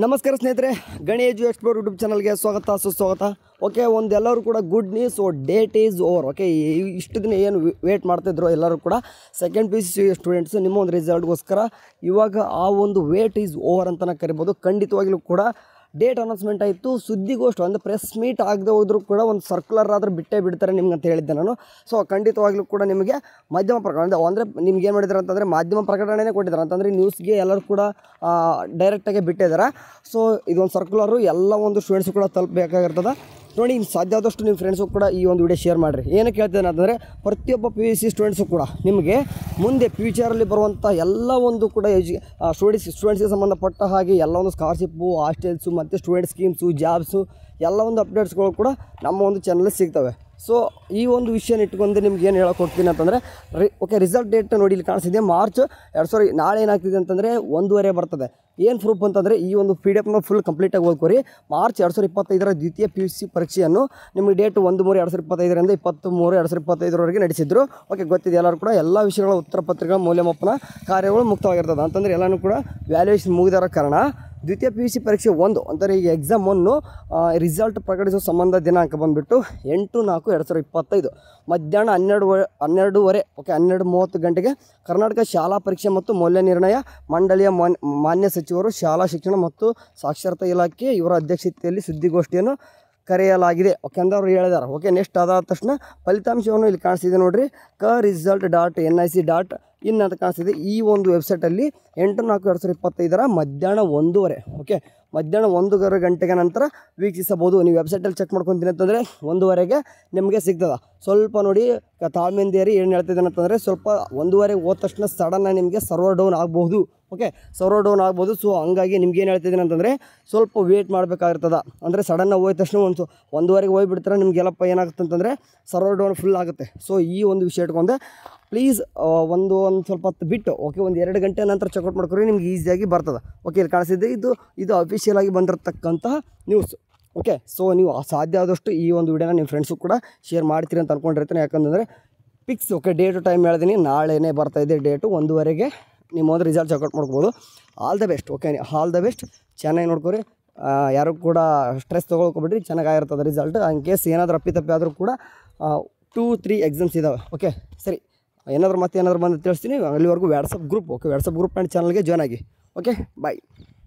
ನಮಸ್ಕಾರ ಸ್ನೇಹಿತರೆ, ಗಣಿ ಎಜು ಎಕ್ಸ್ಪ್ಲೋರ್ ಯೂಟ್ಯೂಬ್ ಚಾನಲ್ಗೆ ಸ್ವಾಗತ ಸುಸ್ವಾಗತ. ಓಕೆ, ಒಂದೆಲ್ಲರೂ ಕೂಡ good news. Date is over. Okay, ಇಷ್ಟು ದಿನ ಏನು ವೇಟ್ ಮಾಡ್ತಿದ್ರು ಎಲ್ಲರೂ ಕೂಡ ಸೆಕೆಂಡ್ PUC ಸ್ಟೂಡೆಂಟ್ಸು ನಿಮ್ಮ ಒಂದು ರಿಸಲ್ಟ್ಗೋಸ್ಕರ ಇವಾಗ ಆ ಒಂದು ವೇಟ್ ಈಸ್ ಓವರ್ ಅಂತಲೇ ಕರಿಬೋದು. ಖಂಡಿತವಾಗಲೂ ಕೂಡ ಡೇಟ್ ಅನೌನ್ಸ್ಮೆಂಟ್ ಆಯಿತು. ಸುದ್ದಿಗೋಷ್ಠಿ ಅಂದರೆ ಪ್ರೆಸ್ ಮೀಟ್ ಆಗದೆ ಹೋದರೂ ಕೂಡ ಒಂದು ಸರ್ಕ್ಯುಲರ್ ಆದರೂ ಬಿಟ್ಟೇ ಬಿಡ್ತಾರೆ ನಿಮ್ಗೆ ಅಂತ ಹೇಳಿದ್ದೆ ನಾನು. ಸೊ ಖಂಡಿತವಾಗ್ಲೂ ಕೂಡ ನಿಮಗೆ ಮಾಧ್ಯಮ ಪ್ರಕಟಣೆ ಅಂದರೆ ನಿಮ್ಗೆ ಏನು ಮಾಡಿದ್ದಾರೆ ಅಂತಂದರೆ ಮಾಧ್ಯಮ ಪ್ರಕಟಣೆನೇ ಕೊಟ್ಟಿದ್ದಾರೆ ಅಂತಂದರೆ ನ್ಯೂಸ್ಗೆ ಎಲ್ಲರೂ ಕೂಡ ಡೈರೆಕ್ಟಾಗಿ ಬಿಟ್ಟಿದ್ದಾರೆ. ಸೊ ಇದೊಂದು ಸರ್ಕ್ಯುಲರು ಎಲ್ಲ ಒಂದು ಸ್ಟೂಡೆಂಟ್ಸು ಕೂಡ ತಲುಪಬೇಕಾಗಿರ್ತದೆ. ನೋಡಿ, ಇನ್ನು ಸಾಧ್ಯ ಆದಷ್ಟು ನಿಮ್ಮ ಫ್ರೆಂಡ್ಸು ಕೂಡ ಈ ಒಂದು ವಿಡಿಯೋ ಶೇರ್ ಮಾಡಿರಿ. ಏನಕ್ಕೆ ಹೇಳ್ತೇನೆ ಅಂತಂದರೆ ಪ್ರತಿಯೊಬ್ಬ PUC ಸ್ಟೂಡೆಂಟ್ಸು ಕೂಡ ನಿಮಗೆ ಮುಂದೆ ಫ್ಯೂಚರಲ್ಲಿ ಬರುವಂಥ ಎಲ್ಲ ಒಂದು ಕೂಡ ಸ್ಟೂಡೆಂಟ್ಸ್ಗೆ ಸಂಬಂಧಪಟ್ಟ ಹಾಗೆ ಎಲ್ಲ ಒಂದು ಸ್ಕಾಲರ್ಶಿಪ್ಪು, ಹಾಸ್ಟೆಲ್ಸು ಮತ್ತು ಸ್ಟೂಡೆಂಟ್ ಸ್ಕೀಮ್ಸು, ಜಾಬ್ಸು ಎಲ್ಲ ಒಂದು ಅಪ್ಡೇಟ್ಸ್ಗಳು ಕೂಡ ನಮ್ಮ ಒಂದು ಚಾನಲಲ್ಲಿ ಸಿಗ್ತವೆ. ಸೊ ಈ ಒಂದು ವಿಷಯನ ಇಟ್ಕೊಂಡು ನಿಮ್ಗೆ ಏನು ಹೇಳೋಕೆ ಹೋಗ್ತೀನಿ ಅಂತಂದರೆ ಓಕೆ, ರಿಸಲ್ಟ್ ಡೇಟ್ ನೋಡಿ ಇಲ್ಲಿ ಕಾಣಿಸ್ತಿದೆ. ಮಾರ್ಚ್ 2000. ನಾಳೆ ಏನಾಗ್ತಿದೆ ಅಂತಂದರೆ 1 ಬರ್ತದೆ. ಏನು ಪ್ರೂಫ್ ಅಂತಂದರೆ ಈ ಒಂದು PDF ಫುಲ್ ಕಂಪ್ಲೀಟಾಗಿ ಓದ್ಕೊರಿ. ಮಾರ್ಚ್ 2025 ದ್ವಿತೀಯ PUC ಪರೀಕ್ಷೆಯನ್ನು ನಿಮಗೆ ಡೇಟ್ 1/3/2025 23/2025 ನಡೆಸಿದ್ರು. ಓಕೆ, ಗೊತ್ತಿದೆ ಎಲ್ಲರೂ ಕೂಡ. ಎಲ್ಲ ವಿಷಯಗಳ ಉತ್ತರ ಪತ್ರಿಕೆಗಳ ಮೌಲ್ಯಮಾಪನ ಕಾರ್ಯಗಳು ಮುಕ್ತವಾಗಿರ್ತದೆ ಅಂತಂದರೆ ಎಲ್ಲನೂ ಕೂಡ ವ್ಯಾಲ್ಯೂಯೇಷನ್ ಮುಗಿದಿರೋ ಕಾರಣ ದ್ವಿತೀಯ PUC ಪರೀಕ್ಷೆ 1 ಅಂದರೆ ಈಗ ಎಕ್ಸಾಮ್ 1 ರಿಸಲ್ಟ್ ಪ್ರಕಟಿಸುವ ಸಂಬಂಧ ದಿನಾಂಕ ಬಂದುಬಿಟ್ಟು 8/4/2025 ಮಧ್ಯಾಹ್ನ 12:30. ಓಕೆ, 12:30 ಗಂಟೆಗೆ ಕರ್ನಾಟಕ ಶಾಲಾ ಪರೀಕ್ಷೆ ಮತ್ತು ಮೌಲ್ಯ ನಿರ್ಣಯ ಮಂಡಳಿಯ ಮಾನ್ಯ ಸಚಿವರು, ಶಾಲಾ ಶಿಕ್ಷಣ ಮತ್ತು ಸಾಕ್ಷರತಾ ಇಲಾಖೆ ಇವರ ಅಧ್ಯಕ್ಷತೆಯಲ್ಲಿ ಸುದ್ದಿಗೋಷ್ಠಿಯನ್ನು ಕರೆಯಲಾಗಿದೆ. ಓಕೆ ಅಂತ ಅವ್ರು ಹೇಳಿದ್ದಾರೆ. ಓಕೆ, ನೆಕ್ಸ್ಟ್ ಅದಾದ ತಕ್ಷಣ ಫಲಿತಾಂಶವನ್ನು ಇಲ್ಲಿ ಕಾಣಿಸ್ತಿದೆ ನೋಡಿರಿ. KResult.nic.in ಅಂತ ಕಾಣಿಸ್ತಿದೆ. ಈ ಒಂದು ವೆಬ್ಸೈಟಲ್ಲಿ 8/4/2025 ಮಧ್ಯಾಹ್ನ 1:30. ಓಕೆ, ಮಧ್ಯಾಹ್ನ 1 ಗಂಟೆಗೆ ನಂತರ ವೀಕ್ಷಿಸಬಹುದು. ನೀವು ವೆಬ್ಸೈಟಲ್ಲಿ ಚೆಕ್ ಮಾಡ್ಕೊತೀನಿ ಅಂತಂದರೆ 1:30ಗೆ ನಿಮಗೆ ಸಿಗ್ತದೆ. ಸ್ವಲ್ಪ ನೋಡಿ ತಾಳ್ಮೆಯಿಂದ ಏರಿ. ಏನು ಹೇಳ್ತಿದ್ದೇನೆ ಅಂತಂದರೆ ಸ್ವಲ್ಪ 1:30 ಹೋದ ತಕ್ಷಣ ಸಡನ್ನಾಗಿ ನಿಮಗೆ ಸರ್ವರ್ ಡೌನ್ ಆಗ್ಬೋದು. ಓಕೆ, ಸರ್ವರ್ ಡೌನ್ ಆಗ್ಬೋದು. ಸೊ ಹಂಗಾಗಿ ನಿಮ್ಗೆ ಏನು ಹೇಳ್ತಿದ್ದೀನಿ ಅಂತಂದರೆ ಸ್ವಲ್ಪ ವೇಟ್ ಮಾಡಬೇಕಾಗಿರ್ತದೆ. ಅಂದರೆ ಸಡನ್ನಾಗಿ ಹೋದ ತಕ್ಷಣ 1:30ಗೆ ಹೋಗಿಬಿಡ್ತಾರೆ ನಿಮಗೆಲ್ಲಪ್ಪ ಏನಾಗುತ್ತೆ ಅಂತಂದರೆ ಸರ್ವರ್ ಡೌನ್ ಫುಲ್ ಆಗುತ್ತೆ. ಸೊ ಈ ಒಂದು ವಿಷಯ ಇಟ್ಕೊಂಡೆ ಪ್ಲೀಸ್ ಒಂದು ಸ್ವಲ್ಪ ಹೊತ್ತು ಬಿಟ್ಟು, ಓಕೆ, 1-2 ಗಂಟೆ ನಂತರ ಚೆಕ್ಔಟ್ ಮಾಡ್ಕೊರಿ, ನಿಮ್ಗೆ ಈಸಿಯಾಗಿ ಬರ್ತದೆ. ಓಕೆ, ಇಲ್ಲಿ ಕಾಣಿಸಿದ್ದೆ ಇದು ಅಫಿಷಿಯಲ್ ಆಗಿ ಬಂದಿರತಕ್ಕಂತಹ ನ್ಯೂಸ್. ಓಕೆ, ಸೊ ನೀವು ಸಾಧ್ಯ ಆದಷ್ಟು ಈ ಒಂದು ವಿಡಿಯೋನ ನಿಮ್ಮ ಫ್ರೆಂಡ್ಸು ಕೂಡ ಶೇರ್ ಮಾಡ್ತೀರಿ ಅಂತ ಅಂದ್ಕೊಂಡಿರ್ತೀನಿ. ಯಾಕಂತಂದರೆ ಫಿಕ್ಸ್. ಓಕೆ, ಡೇಟು ಟೈಮ್ ಹೇಳ್ತೀನಿ, ನಾಳೆನೇ ಬರ್ತಾಯಿದೆ ಡೇಟು 1:30ಗೆ ನಿಮ್ಮ ಒಂದು ರಿಸಲ್ಟ್ ಚೆಕ್ಔಟ್ ಮಾಡ್ಕೋಬೋದು. All the best. Okay, all the best. ಚೆನ್ನಾಗಿ ನೋಡ್ಕೊರಿ. ಯಾರು ಕೂಡ ಸ್ಟ್ರೆಸ್ ತೊಗೊಳ್ಕೊಬಿಡ್ರಿ. ಚೆನ್ನಾಗಿರ್ತದೆ ರಿಸಲ್ಟ್. ಇನ್ ಕೇಸ್ ಏನಾದರೂ ಅಪ್ಪಿತಪ್ಪಿ ಆದರೂ ಕೂಡ 2-3 ಎಕ್ಸಾಮ್ಸ್ ಇದ್ದಾವೆ. ಓಕೆ, ಸರಿ. ಏನಾದರೂ ಮತ್ತೆ ಏನಾದರೂ ಬಂದು ತಿಳಿಸ್ತೀನಿ. ಅಲ್ಲಿವರೆಗೂ WhatsApp group. Okay, WhatsApp group and ಚಾನಲ್ಗೆ ಜಾಯ್ನ್ ಆಗಿ. ಓಕೆ, ಬಾಯ್.